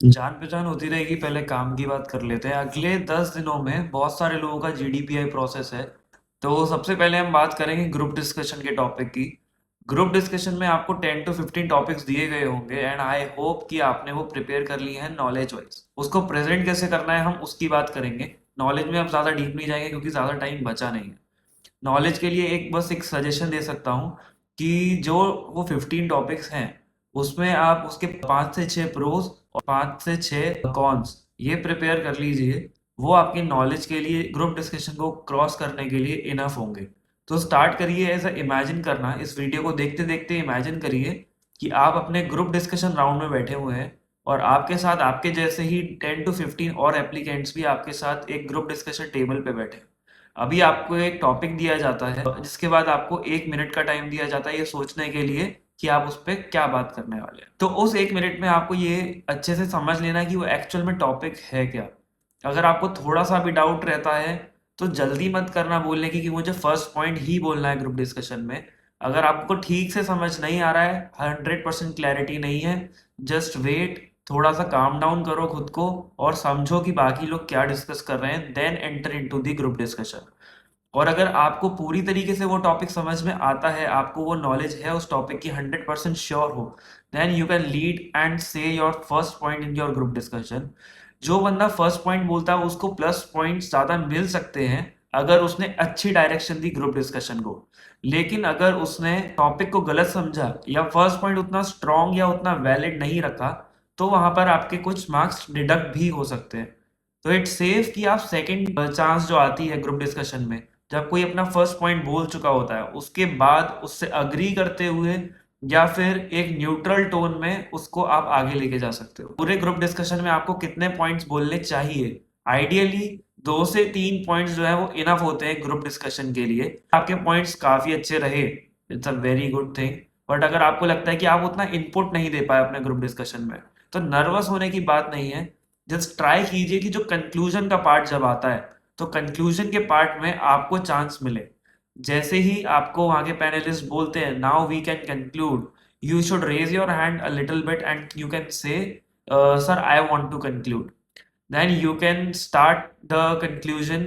जान पहचान होती रहेगी। पहले काम की बात कर लेते हैं। अगले 10 दिनों में बहुत सारे लोगों का जीडीपीआई प्रोसेस है। तो सबसे पहले हम बात करेंगे ग्रुप डिस्कशन के टॉपिक की। ग्रुप डिस्कशन में आपको 10 to 15 टॉपिक्स दिए गए होंगे एंड आई होप कि आपने वो प्रिपेयर कर लिए हैं नॉलेज वाइज। उसको प्रेजेंट कैसे करना है हम उसकी बात करेंगे। नॉलेज में अब ज़्यादा डीप नहीं जाएंगे क्योंकि ज़्यादा टाइम बचा नहीं है। नॉलेज के लिए बस एक सजेशन दे सकता हूँ कि जो वो 15 टॉपिक्स हैं उसमें आप उसके 5 से 6 प्रोज और 5 से 6 कॉन्स ये प्रिपेयर कर लीजिए। वो आपकी नॉलेज के लिए ग्रुप डिस्कशन को क्रॉस करने के लिए इनफ होंगे। तो स्टार्ट करिए ऐसा इमेजिन करना। इस वीडियो को देखते देखते इमेजिन करिए कि आप अपने ग्रुप डिस्कशन राउंड में बैठे हुए हैं और आपके साथ आपके जैसे ही 10 to 15 और एप्लीकेंट्स भी आपके साथ एक ग्रुप डिस्कशन टेबल पे बैठे हैं। अभी आपको एक टॉपिक दिया जाता है जिसके बाद आपको 1 मिनट का टाइम दिया जाता है ये सोचने के लिए कि आप उस पर क्या बात करने वाले हैं। तो उस 1 मिनट में आपको ये अच्छे से समझ लेना है कि वो एक्चुअल में टॉपिक है क्या। अगर आपको थोड़ा सा भी डाउट रहता है तो जल्दी मत करना बोलने की कि मुझे फर्स्ट पॉइंट ही बोलना है ग्रुप डिस्कशन में। अगर आपको ठीक से समझ नहीं आ रहा है, 100% क्लैरिटी नहीं है, जस्ट वेट। थोड़ा सा काम डाउन करो खुद को और समझो कि बाकी लोग क्या डिस्कस कर रहे हैं, then enter into the group discussion. और अगर आपको पूरी तरीके से वो टॉपिक समझ में आता है, आपको वो नॉलेज है उस टॉपिक की, 100% श्योर हो, then you can lead and say your first point in your group discussion. जो बंदा फर्स्ट पॉइंट बोलता है उसको प्लस पॉइंट्स ज़्यादा मिल सकते हैं अगर उसने अच्छी डायरेक्शन दी ग्रुप डिस्कशन को। लेकिन अगर उसने टॉपिक को गलत समझा या फर्स्ट पॉइंट उतना स्ट्रॉन्ग या उतना वैलिड नहीं रखा तो वहां पर आपके कुछ मार्क्स डिडक्ट भी हो सकते हैं। तो इट्स सेफ कि आप सेकंड चांस जो आती है ग्रुप डिस्कशन में, जब कोई अपना फर्स्ट पॉइंट बोल चुका होता है उसके बाद उससे अग्री करते हुए या फिर एक न्यूट्रल टोन में उसको आप आगे लेके जा सकते हो। पूरे ग्रुप डिस्कशन में आपको कितने पॉइंट्स बोलने चाहिए? आइडियली 2 से 3 पॉइंट्स जो है वो इनफ होते हैं ग्रुप डिस्कशन के लिए। आपके पॉइंट्स काफी अच्छे रहे, it's a very good thing. But अगर आपको लगता है कि आप उतना इनपुट नहीं दे पाए अपने ग्रुप डिस्कशन में, तो नर्वस होने की बात नहीं है। जस्ट ट्राई कीजिए कि जो कंक्लूजन का पार्ट जब आता है तो कंक्लूजन के पार्ट में आपको चांस मिले। जैसे ही आपको वहां के पैनलिस्ट बोलते हैं now we can conclude, you should raise your hand a little bit and you can say sir I want to conclude. then you can start the conclusion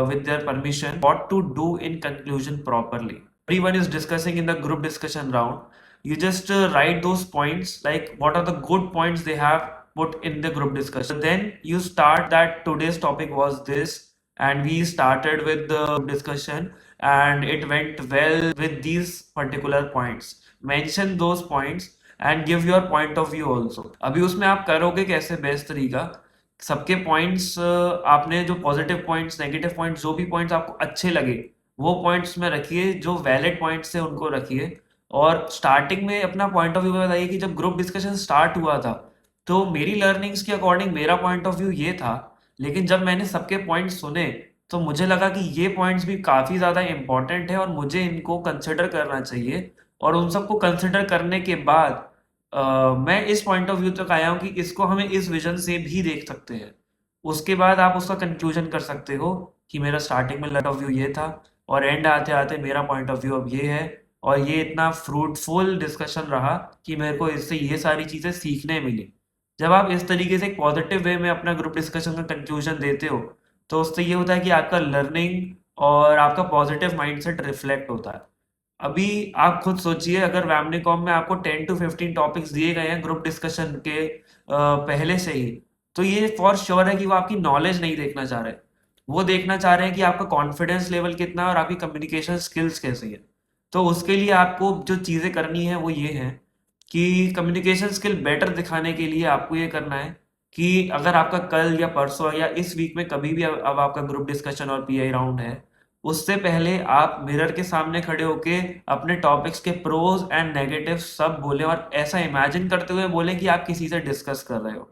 with their permission what to do in conclusion properly. Everyone is discussing in the group discussion round, you just write those points like what are the good points they have put in the group discussion. Then you start that today's topic was this and we started with the discussion and it went well with these particular points. Mention those points and give your point of view also. अभी उसमें आप करोगे कैसे best तरीका, सबके points आपने जो positive points, negative points, जो भी पॉइंट्स आपको अच्छे लगे वो पॉइंट्स में रखिए, जो वैलिड पॉइंट्स थे उनको रखिए। और स्टार्टिंग में अपना पॉइंट ऑफ व्यू बताइए कि जब ग्रुप डिस्कशन स्टार्ट हुआ था तो मेरी लर्निंग्स के अकॉर्डिंग मेरा पॉइंट ऑफ व्यू ये था, लेकिन जब मैंने सबके पॉइंट्स सुने तो मुझे लगा कि ये पॉइंट्स भी काफ़ी ज़्यादा इंपॉर्टेंट है और मुझे इनको कंसिडर करना चाहिए। और उन सबको कंसिडर करने के बाद मैं इस पॉइंट ऑफ व्यू तक आया हूँ कि इसको हमें इस विजन से भी देख सकते हैं। उसके बाद आप उसका कंक्लूजन कर सकते हो कि मेरा स्टार्टिंग में पॉइंट ऑफ व्यू ये था और एंड आते आते मेरा पॉइंट ऑफ व्यू अब ये है। और ये इतना फ्रूटफुल डिस्कशन रहा कि मेरे को इससे ये सारी चीज़ें सीखने मिली। जब आप इस तरीके से एक पॉजिटिव वे में अपना ग्रुप डिस्कशन का कंक्लूजन देते हो तो उससे ये होता है कि आपका लर्निंग और आपका पॉजिटिव माइंडसेट रिफ्लेक्ट होता है। अभी आप खुद सोचिए, अगर वैमनीकॉम में आपको 10 to 15 टॉपिक्स दिए गए हैं ग्रुप डिस्कशन के पहले से ही, तो ये फॉर श्योर है कि वो आपकी नॉलेज नहीं देखना चाह रहे। वो देखना चाह रहे हैं कि आपका कॉन्फिडेंस लेवल कितना है और आपकी कम्युनिकेशन स्किल्स कैसी है। तो उसके लिए आपको जो चीज़ें करनी है वो ये है कि कम्युनिकेशन स्किल बेटर दिखाने के लिए आपको ये करना है कि अगर आपका कल या परसों या इस वीक में कभी भी अब आपका ग्रुप डिस्कशन और पीआई राउंड है, उससे पहले आप मिरर के सामने खड़े होके अपने टॉपिक्स के प्रोज एंड नेगेटिव सब बोलें और ऐसा इमेजिन करते हुए बोलें कि आप किसी से डिस्कस कर रहे हो।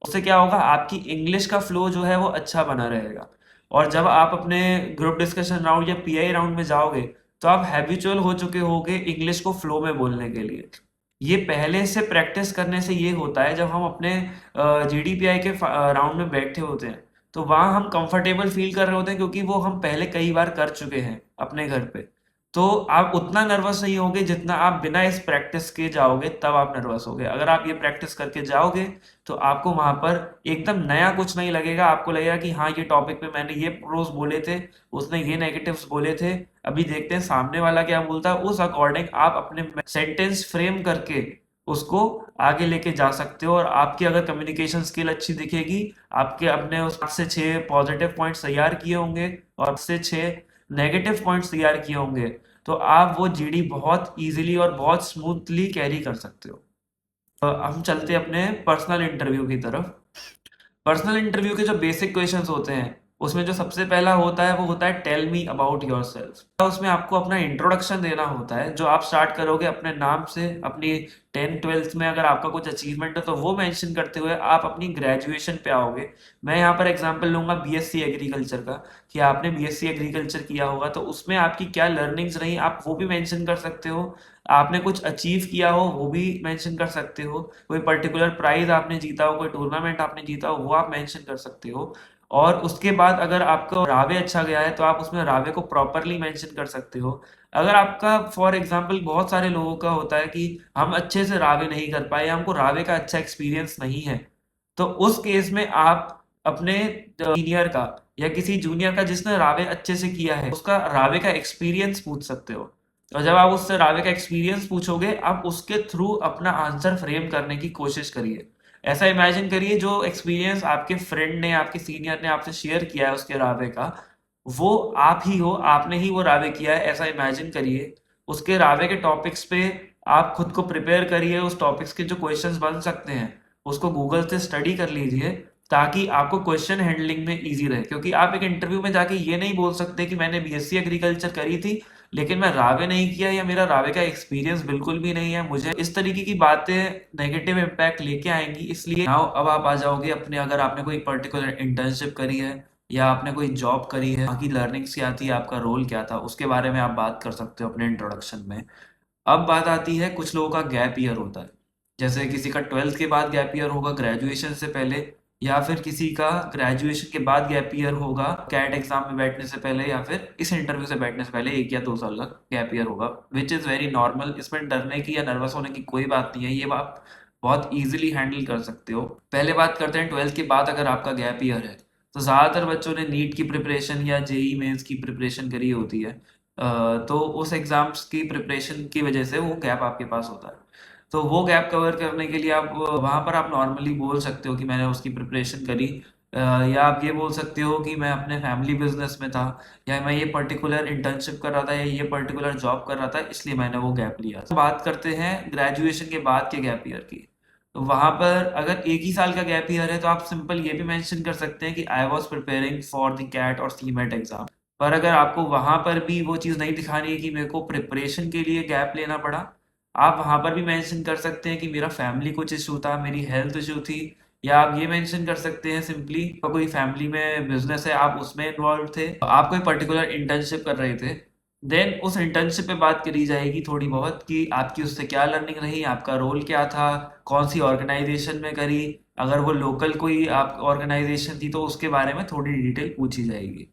उससे क्या होगा, आपकी इंग्लिश का फ्लो जो है वो अच्छा बना रहेगा। और जब आप अपने ग्रुप डिस्कशन राउंड या पीआई राउंड में जाओगे तो आप हैबिचुअल हो चुके होगे इंग्लिश को फ्लो में बोलने के लिए। ये पहले से प्रैक्टिस करने से ये होता है, जब हम अपने जीडीपीआई के राउंड में बैठे होते हैं तो वहाँ हम कंफर्टेबल फील कर रहे होते हैं क्योंकि वो हम पहले कई बार कर चुके हैं अपने घर पे। तो आप उतना नर्वस नहीं होगे जितना आप बिना इस प्रैक्टिस के जाओगे, तब आप नर्वस होगे। अगर आप ये प्रैक्टिस करके जाओगे तो आपको वहां पर एकदम नया कुछ नहीं लगेगा। आपको लगेगा कि हाँ, ये टॉपिक पे मैंने ये प्रोस बोले थे, उसने ये नेगेटिव्स बोले थे, अभी देखते हैं सामने वाला क्या बोलता है। उस अकॉर्डिंग आप अपने सेंटेंस फ्रेम करके उसको आगे लेके जा सकते हो। और आपकी अगर कम्युनिकेशन स्किल अच्छी दिखेगी, आपके अपने उस 5 से 6 पॉजिटिव पॉइंट्स तैयार किए होंगे और 5 से 6 नेगेटिव पॉइंट्स तैयार किए होंगे, तो आप वो जीडी बहुत इजीली और बहुत स्मूथली कैरी कर सकते हो। हम चलते हैं अपने पर्सनल इंटरव्यू की तरफ। पर्सनल इंटरव्यू के जो बेसिक क्वेश्चंस होते हैं, उसमें जो सबसे पहला होता है वो होता है टेल मी अबाउट योरसेल्फ। उसमें आपको अपना इंट्रोडक्शन देना होता है, जो आप स्टार्ट करोगे अपने नाम से। अपनी 10th 12th में अगर आपका कुछ अचीवमेंट है तो वो मेंशन करते हुए आप अपनी ग्रेजुएशन पे आओगे। मैं यहाँ पर एग्जांपल लूंगा बीएससी एग्रीकल्चर का, कि आपने बीएससी एग्रीकल्चर किया होगा तो उसमें आपकी क्या लर्निंग्स रही, आप वो भी मेंशन कर सकते हो। आपने कुछ अचीव किया हो वो भी मेंशन कर सकते हो। कोई पर्टिकुलर प्राइज आपने जीता हो, कोई टूर्नामेंट आपने जीता हो, वो आप मेंशन कर सकते हो। और उसके बाद अगर आपका रावे अच्छा गया है तो आप उसमें रावे को प्रॉपरली मेंशन कर सकते हो। अगर आपका फॉर एग्जांपल बहुत सारे लोगों का होता है कि हम अच्छे से रावे नहीं कर पाए, हमको रावे का अच्छा एक्सपीरियंस नहीं है, तो उस केस में आप अपने सीनियर का या किसी जूनियर का जिसने रावे अच्छे से किया है उसका रावे का एक्सपीरियंस पूछ सकते हो। और जब आप उससे रावे का एक्सपीरियंस पूछोगे, आप उसके थ्रू अपना आंसर फ्रेम करने की कोशिश करिए। ऐसा इमेजिन करिए जो एक्सपीरियंस आपके फ्रेंड ने, आपके सीनियर ने आपसे शेयर किया है उसके रावे का, वो आप ही हो, आपने ही वो रावे किया है, ऐसा इमेजिन करिए। उसके रावे के टॉपिक्स पे आप खुद को प्रिपेयर करिए। उस टॉपिक्स के जो क्वेश्चंस बन सकते हैं उसको गूगल से स्टडी कर लीजिए, ताकि आपको क्वेश्चन हैंडलिंग में इजी रहे। क्योंकि आप एक इंटरव्यू में जाके ये नहीं बोल सकते कि मैंने बीएससी एग्रीकल्चर करी थी लेकिन मैं रावे नहीं किया, या मेरा रावे का एक्सपीरियंस बिल्कुल भी नहीं है। मुझे इस तरीके की बातें नेगेटिव इम्पैक्ट लेके आएंगी। इसलिए नाउ अब आप आ जाओगे अपने, अगर आपने कोई पर्टिकुलर इंटर्नशिप करी है या आपने कोई जॉब करी है, बाकी लर्निंग्स क्या थी, आपका रोल क्या था, उसके बारे में आप बात कर सकते हो अपने इंट्रोडक्शन में। अब बात आती है, कुछ लोगों का गैप ईयर होता है। जैसे किसी का 12th के बाद गैप ईयर होगा ग्रेजुएशन से पहले, या फिर किसी का ग्रेजुएशन के बाद गैप ईयर होगा कैट एग्जाम में बैठने से पहले, या फिर इस इंटरव्यू से बैठने से पहले 1 या 2 साल का गैप ईयर होगा, विच इज़ वेरी नॉर्मल। इसमें डरने की या नर्वस होने की कोई बात नहीं है, ये आप बहुत ईजिली हैंडल कर सकते हो। पहले बात करते हैं 12th के बाद अगर आपका गैप ईयर है, तो ज़्यादातर बच्चों ने नीट की प्रिपरेशन या जेई मेंस की प्रिपरेशन करी होती है। तो उस एग्जाम्स की प्रिपरेशन की वजह से वो गैप आपके पास होता है। तो वो गैप कवर करने के लिए आप वहाँ पर आप नॉर्मली बोल सकते हो कि मैंने उसकी प्रिपरेशन करी, या आप ये बोल सकते हो कि मैं अपने फैमिली बिजनेस में था, या मैं ये पर्टिकुलर इंटर्नशिप कर रहा था, या ये पर्टिकुलर जॉब कर रहा था, इसलिए मैंने वो गैप लिया। तो बात करते हैं ग्रेजुएशन के बाद के गैप ईयर की। तो वहाँ पर अगर 1 ही साल का गैप ईयर है तो आप सिंपल ये भी मेंशन कर सकते हैं कि I was preparing for the CAT और सीमेट एग्जाम। पर अगर आपको वहां पर भी वो चीज़ नहीं दिखानी है कि मेरे को प्रिपरेशन के लिए गैप लेना पड़ा, आप वहां पर भी मेंशन कर सकते हैं कि मेरा फैमिली कुछ इशू था, मेरी हेल्थ इशू थी। या आप ये मेंशन कर सकते हैं सिंपली कोई फैमिली में बिजनेस है, आप उसमें इन्वॉल्व थे, आप कोई पर्टिकुलर इंटर्नशिप कर रहे थे। देन उस इंटर्नशिप पे बात करी जाएगी थोड़ी बहुत कि आपकी उससे क्या लर्निंग रही, आपका रोल क्या था, कौन सी ऑर्गेनाइजेशन में करी। अगर वो लोकल कोई आप ऑर्गेनाइजेशन थी तो उसके बारे में थोड़ी डिटेल पूछी जाएगी।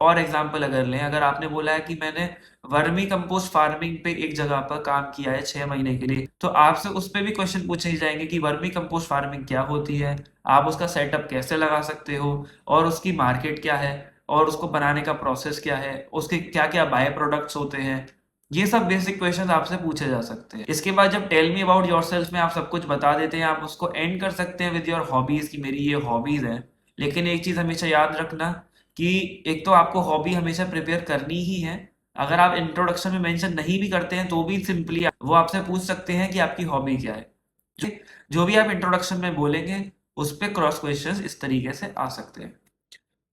और एग्जाम्पल अगर लें, अगर आपने बोला है कि मैंने वर्मी कंपोस्ट फार्मिंग पे एक जगह पर काम किया है 6 महीने के लिए, तो आपसे उस पे भी क्वेश्चन पूछे जाएंगे कि वर्मी कंपोस्ट फार्मिंग क्या होती है, आप उसका सेटअप कैसे लगा सकते हो, और उसकी मार्केट क्या है, और उसको बनाने का प्रोसेस क्या है, उसके क्या क्या बाय प्रोडक्ट्स होते हैं। ये सब बेसिक क्वेश्चंस आपसे पूछे जा सकते हैं। इसके बाद जब टेल मी अबाउट योरसेल्फ में आप सब कुछ बता देते हैं, आप उसको एंड कर सकते हैं विद योर हॉबीज कि मेरी ये हॉबीज है। लेकिन एक चीज हमेशा याद रखना कि एक तो आपको हॉबी हमेशा प्रिपेयर करनी ही है। अगर आप इंट्रोडक्शन में मेंशन नहीं भी करते हैं तो भी सिंपली वो आपसे पूछ सकते हैं कि आपकी हॉबी क्या है। जो जो भी आप इंट्रोडक्शन में बोलेंगे उस पे क्रॉस क्वेश्चंस इस तरीके से आ सकते हैं।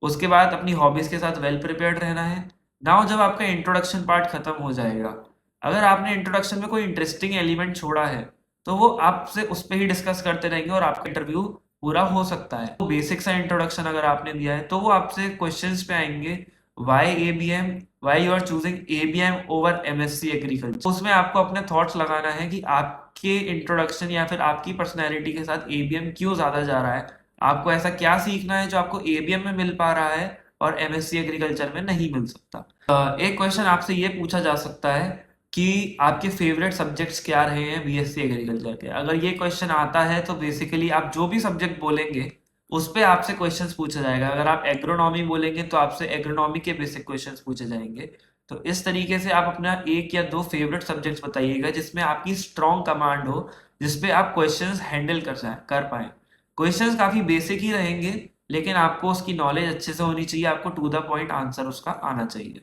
उसके बाद अपनी हॉबीज के साथ वेल प्रिपेयर्ड रहना है। नाउ जब आपका इंट्रोडक्शन पार्ट खत्म हो जाएगा, अगर आपने इंट्रोडक्शन में कोई इंटरेस्टिंग एलिमेंट छोड़ा है तो वो आपसे उस पर ही डिस्कस करते रहेंगे और आपका इंटरव्यू पूरा हो सकता है। तो बेसिक सा इंट्रोडक्शन अगर आपने दिया है तो वो आपसे क्वेश्चंस पे आएंगे, why ABM, why you are choosing ABM over MSc agriculture. उसमें आपको अपने थॉट्स लगाना है कि आपके इंट्रोडक्शन या फिर आपकी पर्सनैलिटी के साथ एबीएम क्यों ज्यादा जा रहा है, आपको ऐसा क्या सीखना है जो आपको एबीएम में मिल पा रहा है और एमएससी एग्रीकल्चर में नहीं मिल सकता। एक क्वेश्चन आपसे ये पूछा जा सकता है कि आपके फेवरेट सब्जेक्ट्स क्या रहे हैं बीएससी एग्रीकल्चर के। अगर ये क्वेश्चन आता है तो बेसिकली आप जो भी सब्जेक्ट बोलेंगे उस पे आपसे क्वेश्चंस पूछा जाएगा। अगर आप एग्रोनॉमी बोलेंगे तो आपसे एग्रोनॉमी के बेसिक क्वेश्चंस पूछे जाएंगे। तो इस तरीके से आप अपना एक या दो फेवरेट सब्जेक्ट्स बताइएगा जिसमें आपकी स्ट्रॉन्ग कमांड हो, जिसपे आप क्वेश्चंस हैंडल कर पाए। क्वेश्चंस काफी बेसिक ही रहेंगे, लेकिन आपको उसकी नॉलेज अच्छे से होनी चाहिए, आपको टू द पॉइंट आंसर उसका आना चाहिए।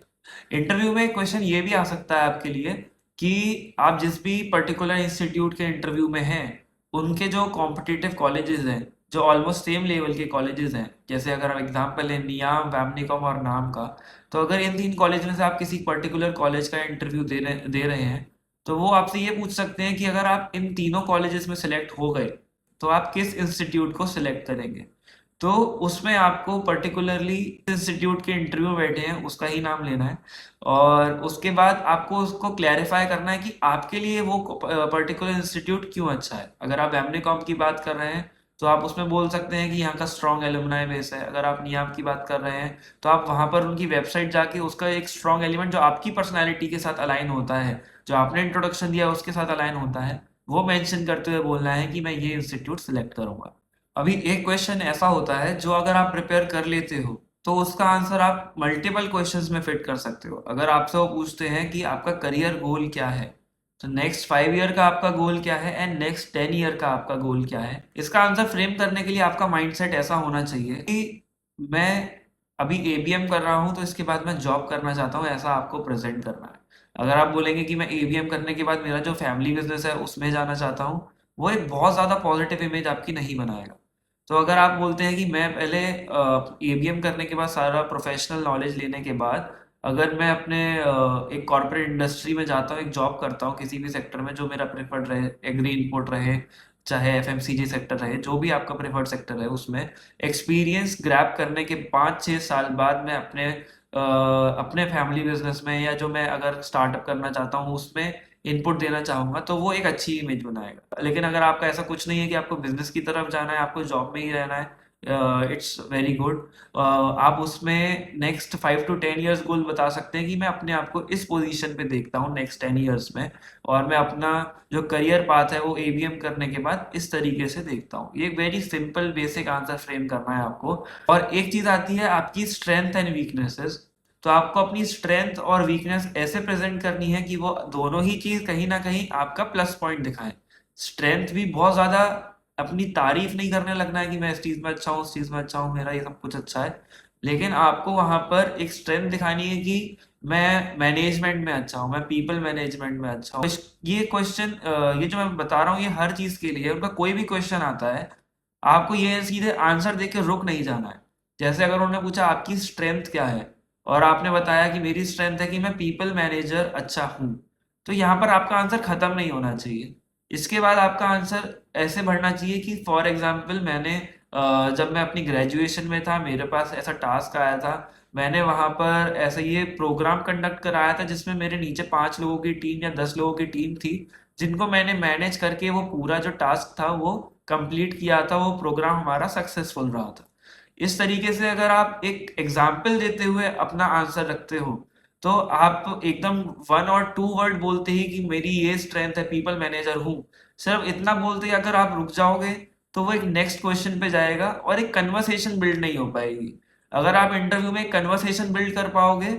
इंटरव्यू में क्वेश्चन ये भी आ सकता है आपके लिए कि आप जिस भी पर्टिकुलर इंस्टीट्यूट के इंटरव्यू में हैं, उनके जो कॉम्पिटिटिव कॉलेजेस हैं, जो ऑलमोस्ट सेम लेवल के कॉलेजेस हैं, जैसे अगर हम एग्जांपल लें नियाम, वैमनिकॉम और नाम का, तो अगर इन तीन कॉलेज में से आप किसी पर्टिकुलर कॉलेज का इंटरव्यू दे रहे हैं, तो वो आपसे ये पूछ सकते हैं कि अगर आप इन तीनों कॉलेजेस में सेलेक्ट हो गए तो आप किस इंस्टीट्यूट को सिलेक्ट करेंगे। तो उसमें आपको पर्टिकुलरली इंस्टीट्यूट के इंटरव्यू में बैठे हैं उसका ही नाम लेना है, और उसके बाद आपको उसको क्लैरिफाई करना है कि आपके लिए वो पर्टिकुलर इंस्टीट्यूट क्यों अच्छा है। अगर आप एमनीकॉम की बात कर रहे हैं तो आप उसमें बोल सकते हैं कि यहाँ का स्ट्रॉन्ग एलुमनाई बेस है। अगर आप नियाम की बात कर रहे हैं तो आप वहाँ पर उनकी वेबसाइट जाके उसका एक स्ट्रॉन्ग एलिमेंट जो आपकी पर्सनैलिटी के साथ अलाइन होता है, जो आपने इंट्रोडक्शन दिया उसके साथ अलाइन होता है, वो मेंशन करते हुए बोलना है कि मैं ये इंस्टीट्यूट सिलेक्ट करूंगा। अभी एक क्वेश्चन ऐसा होता है जो अगर आप प्रिपेयर कर लेते हो तो उसका आंसर आप मल्टीपल क्वेश्चंस में फिट कर सकते हो। अगर आपसे वो पूछते हैं कि आपका करियर गोल क्या है, तो नेक्स्ट 5 ईयर का आपका गोल क्या है एंड नेक्स्ट 10 ईयर का आपका गोल क्या है, इसका आंसर फ्रेम करने के लिए आपका माइंडसेट ऐसा होना चाहिए कि मैं अभी एबीएम कर रहा हूँ तो इसके बाद मैं जॉब करना चाहता हूँ, ऐसा आपको प्रेजेंट करना है। अगर आप बोलेंगे कि मैं एबीएम करने के बाद मेरा जो फैमिली बिजनेस है उसमें जाना चाहता हूँ, वो एक बहुत ज़्यादा पॉजिटिव इमेज आपकी नहीं बनाएगा। तो अगर आप बोलते हैं कि मैं पहले एबीएम करने के बाद सारा प्रोफेशनल नॉलेज लेने के बाद अगर मैं अपने एक कॉर्पोरेट इंडस्ट्री में जाता हूँ, एक जॉब करता हूँ किसी भी सेक्टर में जो मेरा प्रेफर्ड रहे, एग्री इनपुट रहे, चाहे एफएमसीजी सेक्टर रहे, जो भी आपका प्रेफर्ड सेक्टर है, उसमें एक्सपीरियंस ग्रैब करने के 5-6 साल बाद मैं अपने फैमिली बिजनेस में या जो मैं अगर स्टार्टअप करना चाहता हूँ उसमें इनपुट देना चाहूंगा, तो वो एक अच्छी इमेज बनाएगा। लेकिन अगर आपका ऐसा कुछ नहीं है कि आपको बिजनेस की तरफ जाना है, आपको जॉब में ही रहना है, इट्स वेरी गुड। आप उसमें नेक्स्ट 5 to 10 ईयर्स गोल बता सकते हैं कि मैं अपने आप को इस पोजीशन पे देखता हूँ नेक्स्ट 10 ईयर्स में, और मैं अपना जो करियर पाथ है वो एबीएम करने के बाद इस तरीके से देखता हूँ। ये very simple basic answer frame करना है आपको। और एक चीज आती है आपकी स्ट्रेंथ एंड वीकनेसेस। तो आपको अपनी स्ट्रेंथ और वीकनेस ऐसे प्रेजेंट करनी है कि वो दोनों ही चीज कहीं ना कहीं आपका प्लस पॉइंट दिखाएं। स्ट्रेंथ भी बहुत ज्यादा अपनी तारीफ नहीं करने लगना है कि मैं इस चीज में अच्छा हूँ, उस चीज में अच्छा हूँ, मेरा ये सब कुछ अच्छा है, लेकिन आपको वहां पर एक स्ट्रेंथ दिखानी है कि मैं मैनेजमेंट में अच्छा हूँ, मैं पीपल मैनेजमेंट में अच्छा हूँ। ये क्वेश्चन, ये जो मैं बता रहा हूँ ये हर चीज के लिए, उनका कोई भी क्वेश्चन आता है आपको ये सीधे आंसर देके रुक नहीं जाना है। जैसे अगर उन्होंने पूछा आपकी स्ट्रेंथ क्या है और आपने बताया कि मेरी स्ट्रेंथ है कि मैं पीपल मैनेजर अच्छा हूँ, तो यहाँ पर आपका आंसर खत्म नहीं होना चाहिए। इसके बाद आपका आंसर ऐसे बढ़ना चाहिए कि फॉर एग्जाम्पल मैंने जब मैं अपनी ग्रेजुएशन में था मेरे पास ऐसा टास्क आया था, मैंने वहां पर ऐसा ये प्रोग्राम कंडक्ट कराया था जिसमें मेरे नीचे 5 लोगों की टीम या 10 लोगों की टीम थी, जिनको मैंने मैनेज करके वो पूरा जो टास्क था वो कंप्लीट किया था, वो प्रोग्राम हमारा सक्सेसफुल रहा था। इस तरीके से अगर आप एक एग्जाम्पल देते हुए अपना आंसर रखते हो तो आप एकदम 1 और 2 वर्ड बोलते ही कि मेरी ये स्ट्रेंथ है, पीपल मैनेजर हूँ, सिर्फ इतना बोलते ही अगर आप रुक जाओगे तो वो एक नेक्स्ट क्वेश्चन पे जाएगा और एक कन्वर्सेशन बिल्ड नहीं हो पाएगी। अगर आप इंटरव्यू में एक कन्वर्सेशन बिल्ड कर पाओगे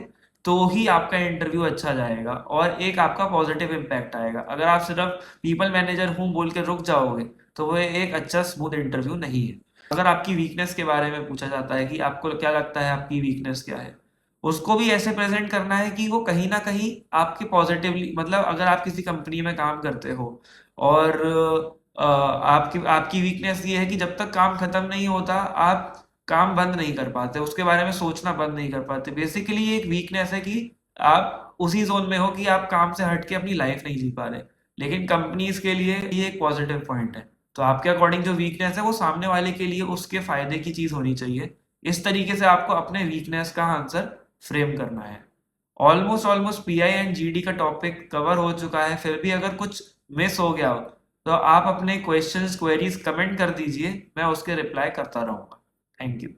तो ही आपका इंटरव्यू अच्छा जाएगा और एक आपका पॉजिटिव इम्पैक्ट आएगा। अगर आप सिर्फ पीपल मैनेजर हूँ बोल के रुक जाओगे तो वो एक अच्छा स्मूथ इंटरव्यू नहीं है। अगर आपकी वीकनेस के बारे में पूछा जाता है कि आपको क्या लगता है आपकी वीकनेस क्या है, उसको भी ऐसे प्रेजेंट करना है कि वो कहीं ना कहीं आपके पॉजिटिवली, मतलब अगर आप किसी कंपनी में काम करते हो और आपकी आपकी वीकनेस ये है कि जब तक काम खत्म नहीं होता आप काम बंद नहीं कर पाते, उसके बारे में सोचना बंद नहीं कर पाते। बेसिकली ये एक वीकनेस है कि आप उसी जोन में हो कि आप काम से हट के अपनी लाइफ नहीं जी पा रहे, लेकिन कंपनीज के लिए ये एक पॉजिटिव पॉइंट है। तो आपके अकॉर्डिंग जो वीकनेस है वो सामने वाले के लिए उसके फायदे की चीज होनी चाहिए। इस तरीके से आपको अपने वीकनेस का आंसर फ्रेम करना है। Almost almost pi and GD का टॉपिक कवर हो चुका है, फिर भी अगर कुछ मिस हो गया हो तो आप अपने क्वेश्चंस क्वेरीज कमेंट कर दीजिए, मैं उसके रिप्लाई करता रहूंगा। Thank you.